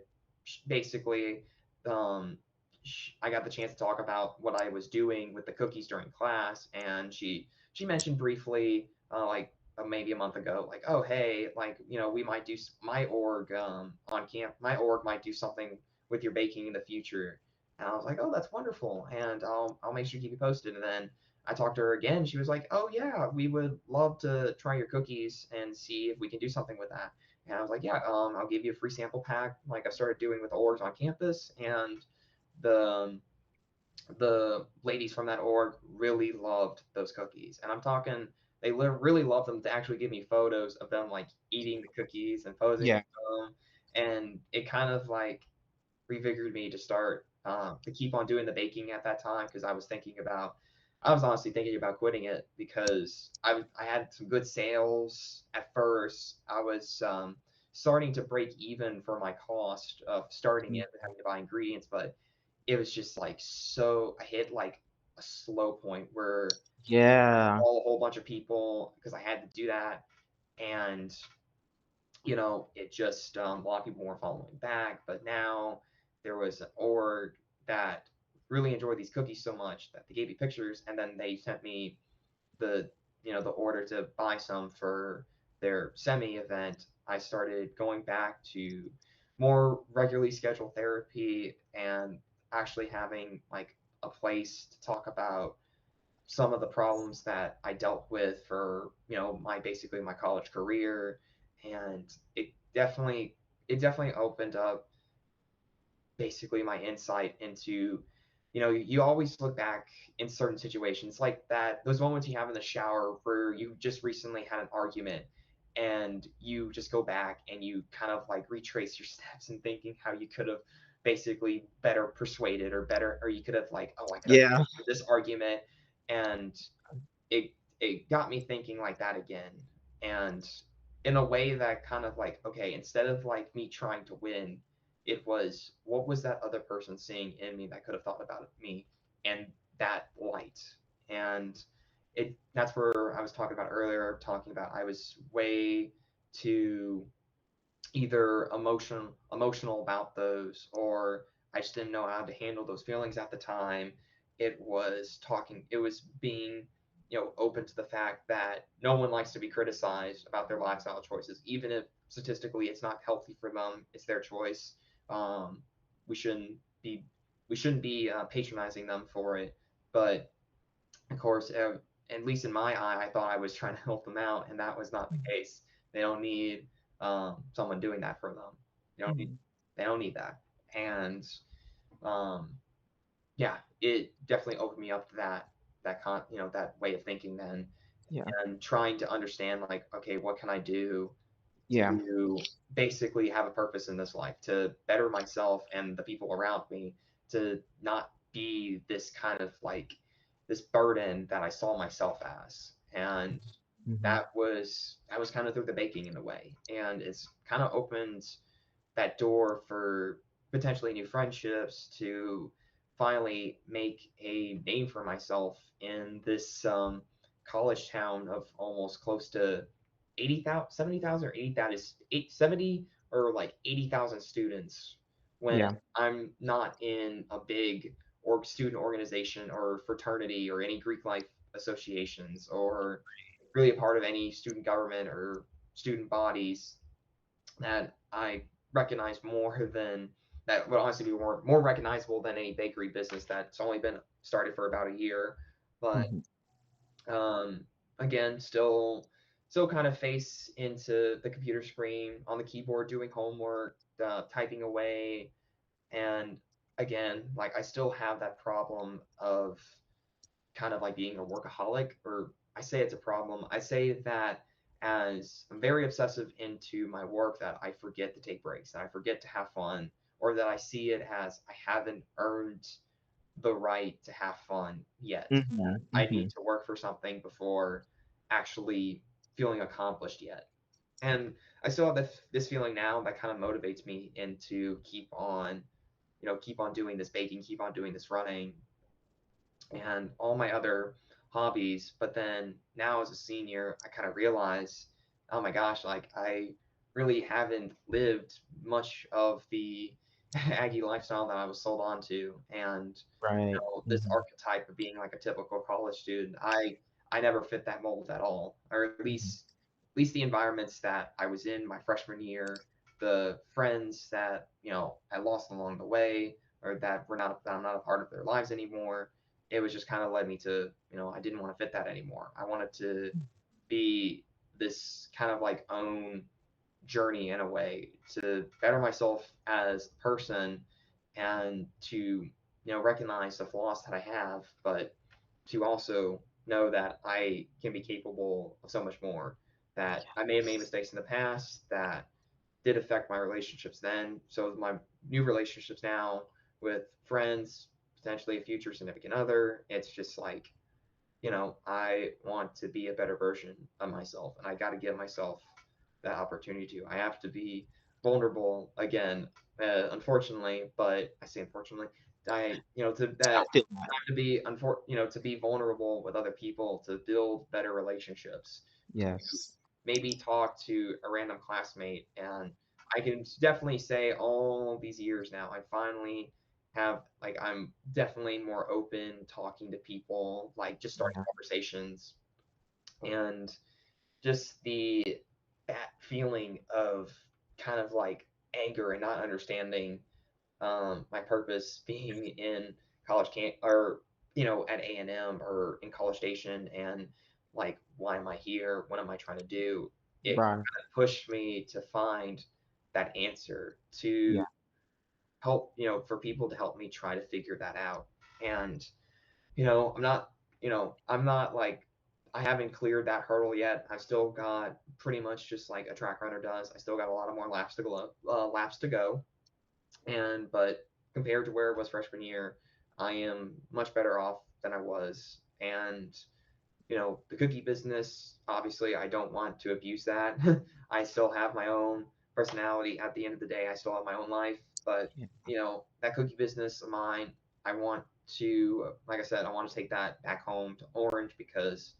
basically um, I got the chance to talk about what I was doing with the cookies during class, and she mentioned briefly like maybe a month ago, like, oh hey, like, you know, we might do my org on camp. My org might do something with your baking in the future. And I was like, oh, that's wonderful, and I'll make sure to keep you posted. And then I talked to her again. She was like, oh yeah, we would love to try your cookies and see if we can do something with that. And I was like, yeah, I'll give you a free sample pack, like I started doing with the orgs on campus. And the the ladies from that org really loved those cookies. And I'm talking, they really loved them to actually give me photos of them like eating the cookies and posing with Yeah. them. And it kind of like revigorated me to start to keep on doing the baking at that time because I was thinking about I was honestly thinking about quitting it because I had some good sales at first. I was starting to break even for my cost of starting Mm. it and having to buy ingredients, but it was just like so I hit like a slow point where Yeah. all a whole bunch of people because I had to do that, and it just a lot of people weren't following back. But now there was an org that really enjoyed these cookies so much that they gave me pictures, and then they sent me the the order to buy some for their semi event. I started going back to more regularly scheduled therapy and actually having like a place to talk about some of the problems that I dealt with for my basically my college career, and it definitely opened up basically my insight into you always look back in certain situations like that, those moments you have in the shower where you just recently had an argument and you just go back and you kind of like retrace your steps and thinking how you could have basically better persuaded or better, or you could have like, oh, I could have Yeah. this argument, and it got me thinking like that again, and in a way that kind of like, okay, instead of like me trying to win, it was what was that other person seeing in me that could have thought about me, and that light. And that's where I was talking about earlier, talking about I was way too either emotional about those, or I just didn't know how to handle those feelings at the time. It was being open to the fact that no one likes to be criticized about their lifestyle choices, even if statistically it's not healthy for them. It's their choice. um, we shouldn't be we shouldn't be patronizing them for it. But of course, at least in my eye, I thought I was trying to help them out, and that was not the case. They don't need someone doing that for them. They don't need, Mm. they don't need that. And um, yeah, it definitely opened me up to that way of thinking then, Yeah. and trying to understand like, okay, what can I do Yeah. to basically have a purpose in this life, to better myself and the people around me, to not be this kind of like this burden that I saw myself as. And Hmm. that was kind of through the baking in a way, and it's kind of opened that door for potentially new friendships, to finally make a name for myself in this college town of almost close to 80,000, 70,000, or 80,000, is 70 or like 80,000 students, when Yeah. I'm not in a big or student organization or fraternity or any Greek life associations, or really a part of any student government or student bodies that I recognize more than that would honestly be more recognizable than any bakery business that's only been started for about a year. But Hmm. um, again, still kind of face into the computer screen on the keyboard doing homework, typing away, and again, like I still have that problem of kind of like being a workaholic, or I say it's a problem. I say that as I'm very obsessive into my work, that I forget to take breaks, that I forget to have fun, or that I see it as I haven't earned the right to have fun yet. Hmm. I Hmm. need to work for something before actually feeling accomplished yet. And I still have this feeling now that kind of motivates me into keep on doing this baking, keep on doing this running, and all my other hobbies. But then now as a senior, I kind of realize, oh my gosh, like I really haven't lived much of the Aggie lifestyle that I was sold on to. And Right. this Hmm. archetype of being like a typical college student, I never fit that mold at all, or at least the environments that I was in my freshman year, the friends that I lost along the way, or that I'm not a part of their lives anymore. It was just kind of led me to, I didn't want to fit that anymore. I wanted to be this kind of like own journey in a way to better myself as a person, and to recognize the flaws that I have, but to also know that I can be capable of so much more. That I may have made mistakes in the past that did affect my relationships then. So my new relationships now with friends, potentially a future significant other, it's just like I want to be a better version of myself, and I got to give myself that opportunity to. I have to be vulnerable again, unfortunately, but I say unfortunately, to I that feel that. to be to be vulnerable with other people, to build better relationships, to Yes. maybe talk to a random classmate. And I can definitely say all these years now, I finally have like I'm definitely more open talking to people, like just starting Yeah. conversations, and just that feeling of kind of like anger and not understanding my purpose being in college camp, or at A&M or in College Station, and like, why am I here? What am I trying to do? It Right. kind of pushed me to find that answer, Yeah. to help, for people to help me try to figure that out. And I'm not like, I haven't cleared that hurdle yet. I've still got pretty much just like a track runner does. I still got a lot of more laps to go. And but compared to where it was freshman year, I am much better off than I was. And the cookie business, obviously, I don't want to abuse that. I still have my own personality. At the end of the day, I still have my own life. But Yeah. that cookie business of mine, I want to, like I said, I want to take that back home to Orange, because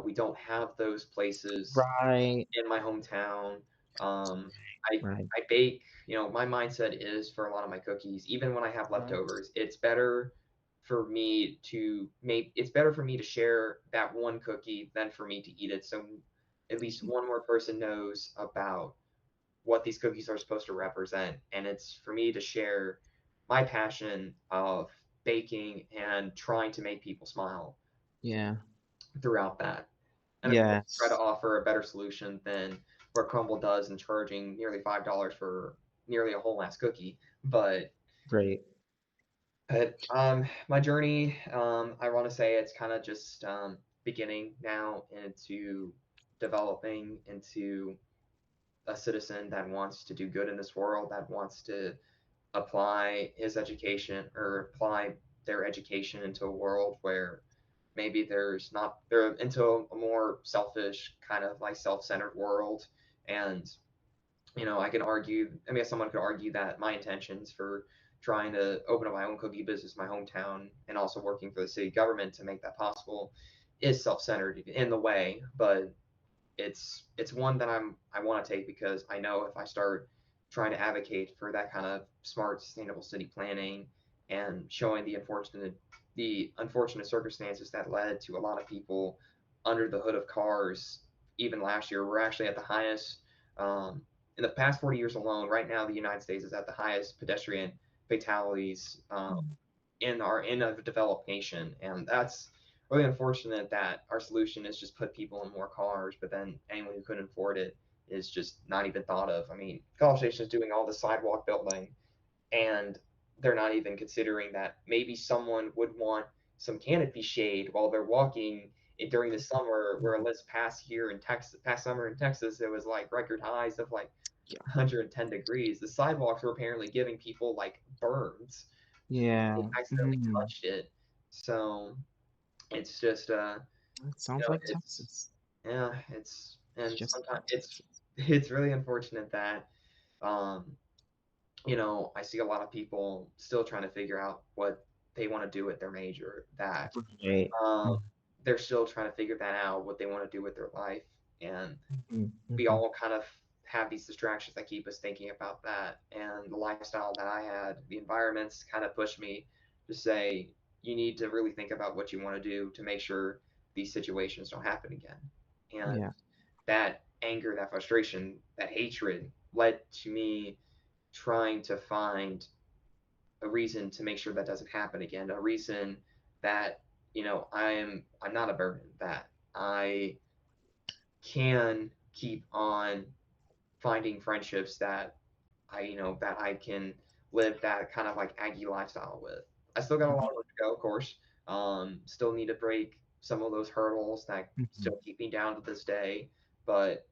we don't have those places Right. in my hometown. I Right. I bake. My mindset is, for a lot of my cookies, even when I have Yes. leftovers, it's better for me to make. It's better for me to share that one cookie than for me to eat it. So at least one more person knows about what these cookies are supposed to represent, and it's for me to share my passion of baking and trying to make people smile Yeah. throughout that. And of course, try to Yes. offer a better solution than what Crumble does in charging nearly $5 for nearly a whole ass cookie. Great. My journey, I want to say it's kind of just beginning now into developing into a citizen that wants to do good in this world, that wants to apply his education, or apply their education into a world where maybe there's not, they're into a more selfish, kind of like self-centered world. And I can argue, I mean, someone could argue that my intentions for trying to open up my own cookie business in my hometown, and also working for the city government to make that possible, is self-centered in the way. But it's one that I want to take, because I know if I start trying to advocate for that kind of smart, sustainable city planning, and showing the unfortunate circumstances that led to a lot of people under the hood of cars. Even last year, we're actually at the highest, in the past 40 years alone. Right now, the United States is at the highest pedestrian fatalities in a developed nation. And that's really unfortunate, that our solution is just put people in more cars, but then anyone who couldn't afford it is just not even thought of. I mean, College Station is doing all the sidewalk building, and they're not even considering that maybe someone would want some canopy shade while they're walking during the summer, where this past summer in Texas, it was like record highs of like Yeah. 110 degrees. The sidewalks were apparently giving people like burns. They Yeah. accidentally touched it. So it's just It sounds like it's Texas. yeah, It's and just sometimes like Texas. it's really unfortunate that um I see a lot of people still trying to figure out what they want to do with their major, that Right. um they're still trying to figure that out, what they want to do with their life. And we Mm-hmm. all kind of have these distractions that keep us thinking about that. And the lifestyle that I had, the environments kind of pushed me to say, you need to really think about what you want to do to make sure these situations don't happen again. And Yeah. that anger, that frustration, that hatred led to me trying to find a reason to make sure that doesn't happen again, a reason that I'm not a burden, that I can keep on finding friendships that I can live that kind of like Aggie lifestyle with. I still got a lot of work to go, of course. Still need to break some of those hurdles that Mhm. still keep me down to this day. But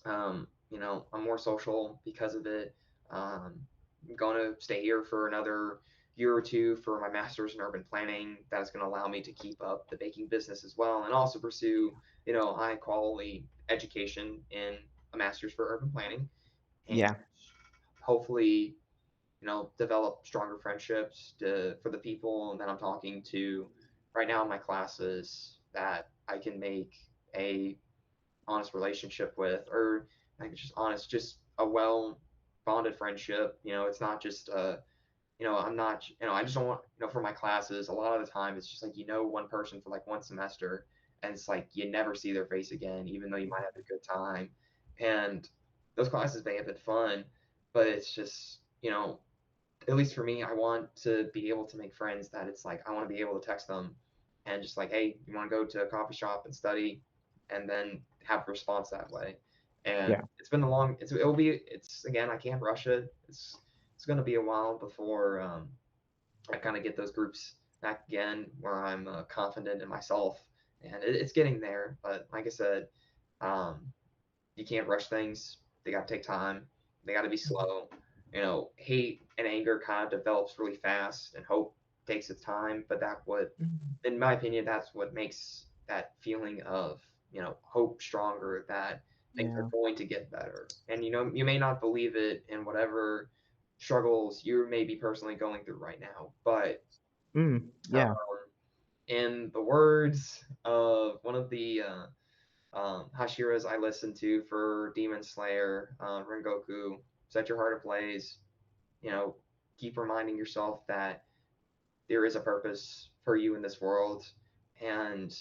I'm more social because of it. I'm going to stay here for another year or two for my master's in urban planning. That's going to allow me to keep up the baking business as well, and also pursue, high quality education in a master's for urban planning, and Yeah. hopefully, develop stronger friendships for the people that I'm talking to right now in my classes, that I can make a honest relationship with, or like just honest, just a well bonded friendship. It's not just I'm not, I just don't want, for my classes, a lot of the time it's just like, one person for like one semester, and it's like you never see their face again, even though you might have a good time. And those classes may have been fun, but it's just, at least for me, I want to be able to make friends that it's like I want to be able to text them and just like, hey, you want to go to a coffee shop and study, and then have a response that way. And Yeah. it's been a long. It'll be. It's again. I can't rush it. It's going to be a while before I kind of get those groups back again where I'm confident in myself, and it's getting there. But like I said, um, you can't rush things. They got to take time. They got to be slow. Hate and anger kind of develops really fast, and hope takes its time. But Mhm. in my opinion, that's what makes that feeling of hope stronger. That things are Yeah. going to get better, and you may not believe it in whatever struggles you may be personally going through right now, but Yeah. in the words of one of the Hashiras I listen to for Demon Slayer, Rengoku, set your heart ablaze. You know, keep reminding yourself that there is a purpose for you in this world, and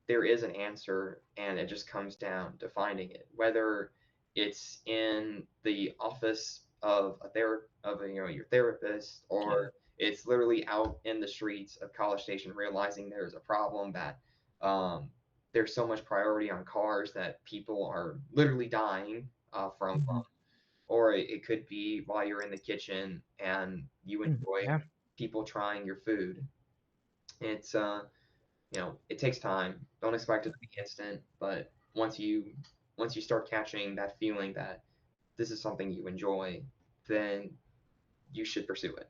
there is an answer, and it just comes down to finding it. Whether it's in the office of your therapist, Yeah. or it's literally out in the streets of College Station, realizing there's a problem, that um, there's so much priority on cars that people are literally dying from, Mhm. or it could be while you're in the kitchen and you enjoy Yeah. people trying your food. It's it takes time. Don't expect it to be instant, but once you start catching that feeling that this is something you enjoy, then you should pursue it.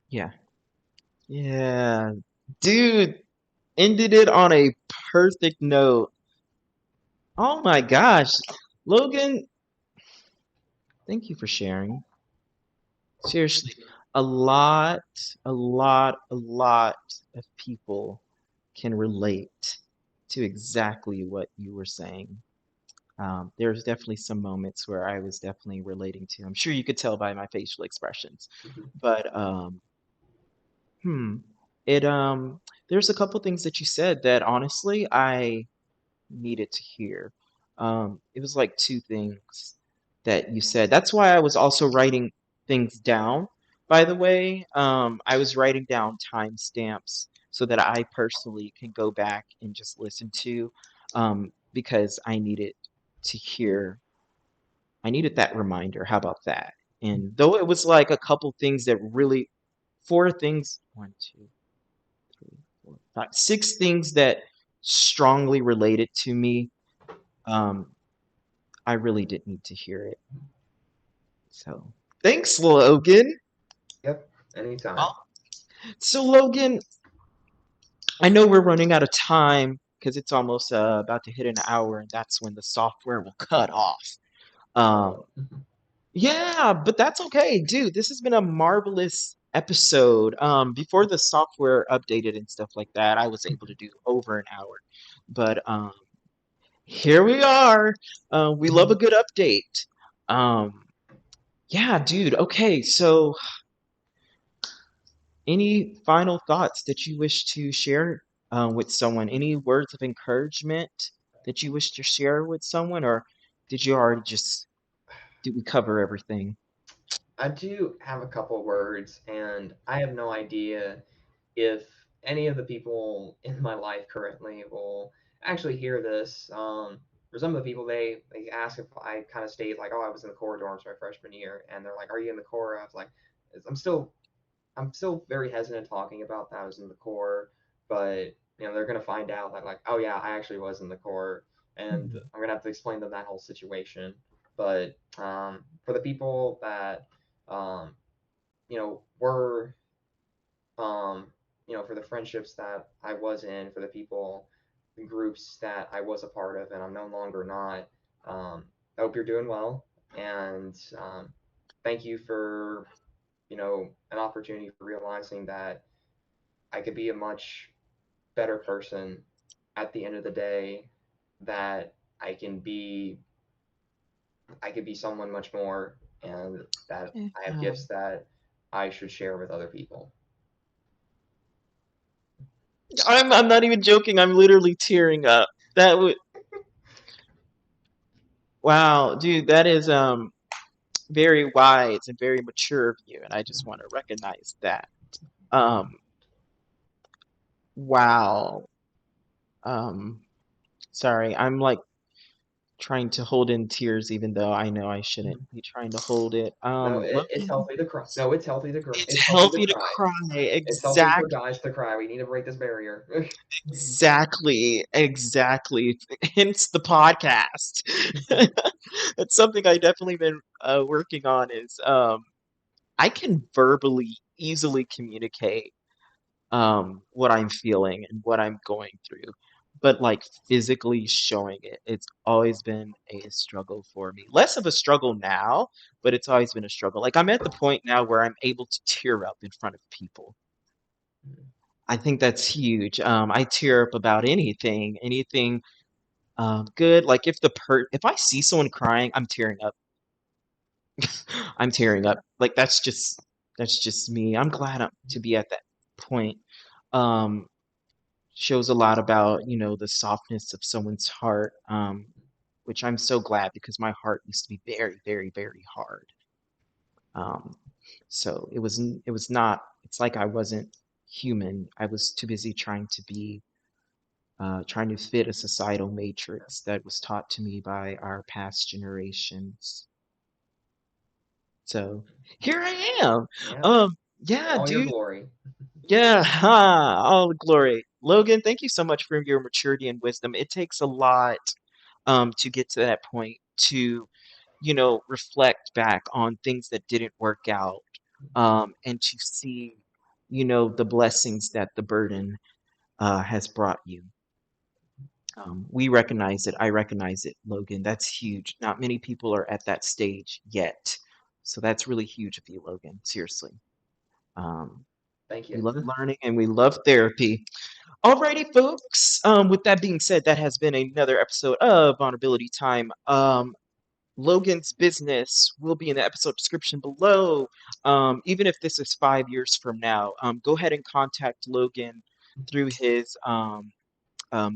Yeah. Yeah. Dude, ended it on a perfect note. Oh my gosh. Logan, thank you for sharing. Seriously, a lot of people can relate to exactly what you were saying. There's definitely some moments where I was definitely relating to. I'm sure you could tell by my facial expressions, Mhm. but hmm, it there's a couple things that you said that honestly I needed to hear. It was like two things that you said. That's why I was also writing things down, by the way. I was writing down timestamps so that I personally can go back and just listen to, because I needed that reminder. How about that? And though it was like a couple things that really, four things, one, two, three, four, five, six things that strongly related to me, um, I really did need to hear it. So thanks, Logan. Yep, anytime. Oh, so Logan, I know we're running out of time because it's almost about to hit an hour, and that's when the software will cut off. Um, Oh, mhm. yeah, but that's okay, dude. This has been a marvelous episode. Before the software updated and stuff like that, I was able to do over an hour, but here we are. We love a good update. Um, yeah, dude. Okay, so any final thoughts that you wish to share with someone? Any words of encouragement that you wish to share with someone, or did you already just did we cover everything? I do have a couple words, and I have no idea if any of the people in my life currently will actually hear this. For some of the people, they ask if I kind of stayed like, oh, I was in the core dorms my freshman year, and they're like, are you in the core? I was like, I'm still I'm still very hesitant talking about that I was in the core, but they're gonna find out that like, oh yeah, I actually was in the core, and Mhm. I'm gonna have to explain them that whole situation. But for the people that um, were um, for the friendships that I was in, for the people, the groups that I was a part of, and I'm no longer not. I hope you're doing well, and thank you for an opportunity for realizing that I could be a much better person at the end of the day. That I can be I could be someone much more, and that I have Yeah. gifts that I should share with other people. I'm not even joking. I'm literally tearing up. That would wow, dude. That is very wise and very mature of you, and I just want to recognize that. Um, wow. Um, sorry, I'm like trying to hold in tears, even though I know I shouldn't be trying to hold it. No, it's Logan, healthy to cry. No, it's healthy to cry. it's It's healthy to healthy to cry. cry. It's healthy for Exactly. guys to cry. We need to break this barrier. Exactly, exactly. Hence the podcast. That's something I definitely been working on is I can verbally easily communicate what I'm feeling and what I'm going through, but like physically showing it, it's always been a struggle for me. Less of a struggle now, but it's always been a struggle. Like I'm at the point now where I'm able to tear up in front of people. I think that's huge. I tear up about anything, anything good. Like if I see someone crying, I'm tearing up. I'm tearing up. Like that's just me. I'm glad to be at that point. Um, Shows a lot about the softness of someone's heart, which I'm so glad because my heart used to be very, very, very hard. Um, so it was not. It's like I wasn't human. I was too busy trying to fit a societal matrix that was taught to me by our past generations. So here I am. Yeah, in Yeah, all your dude. glory. Yeah, all the glory. Logan, thank you so much for your maturity and wisdom. It takes a lot to get to that point to, reflect back on things that didn't work out, and to see, the blessings that the burden has brought you. We recognize it. I recognize it, Logan. That's huge. Not many people are at that stage yet. So that's really huge of you, Logan. Seriously. Um, Thank we you. love learning and we love therapy. Alrighty, folks. With that being said, that has been another episode of Vulnerability Time. Logan's business will be in the episode description below. Even if this is 5 years from now, go ahead and contact Logan through his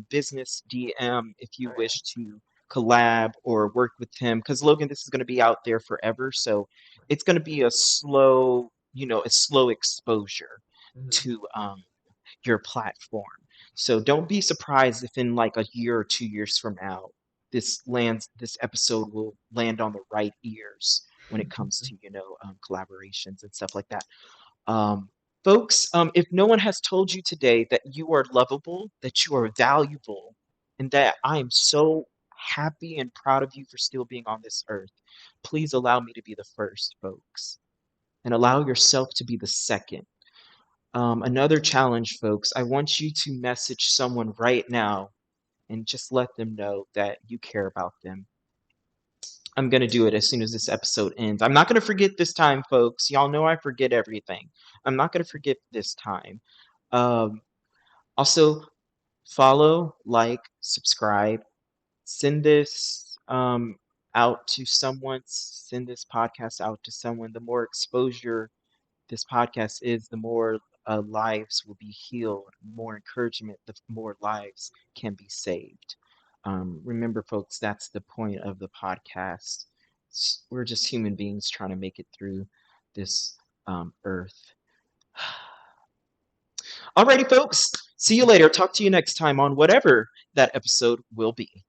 business DM if you Oh yeah. wish to collab or work with him. Because Logan, this is going to be out there forever, so it's going to be a slow exposure Hmm. to your platform. So don't be surprised if in like a year or 2 years from now, this episode will land on the right ears when it comes to collaborations and stuff like that. Um, Folks, if no one has told you today that you are lovable, that you are valuable, and that I am so happy and proud of you for still being on this earth, please allow me to be the first, folks, and allow yourself to be the second. Another challenge, folks, I want you to message someone right now and just let them know that you care about them. I'm going to do it as soon as this episode ends. I'm not going to forget this time, folks. Y'all know I forget everything. I'm not going to forget this time. Um, Also, follow, like, subscribe, send this out to someone, send this podcast out to someone. The more exposure this podcast is, the more lives will be healed, more encouragement, the more lives can be saved. Remember, folks, that's the point of the podcast. We're just human beings trying to make it through this earth. Alrighty, folks. See you later. Talk to you next time on whatever that episode will be.